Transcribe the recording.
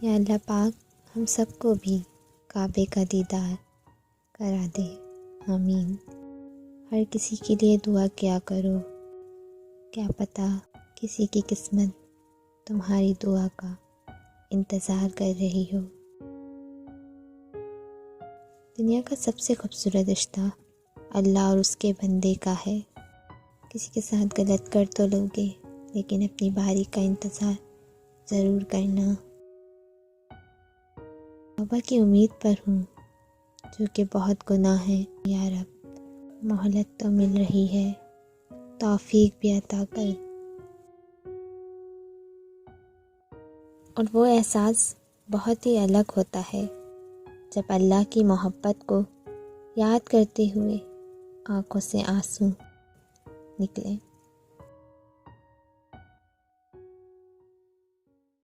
या अल्लाह पाक हम सबको भी काबे का दीदार करा दे, आमीन। हर किसी के लिए दुआ किया करो, क्या पता किसी की किस्मत तुम्हारी दुआ का इंतज़ार कर रही हो। दुनिया का सबसे खूबसूरत रिश्ता अल्लाह और उसके बंदे का है। किसी के साथ गलत कर तो लोगे, लेकिन अपनी बारी का इंतज़ार ज़रूर करना। तौबा की उम्मीद पर हूँ, जो कि बहुत गुनाह है। या रब, मोहलत तो मिल रही है, तौफीक भी अता कर। और वो एहसास बहुत ही अलग होता है जब अल्लाह की मोहब्बत को याद करते हुए आँखों से आंसू निकले।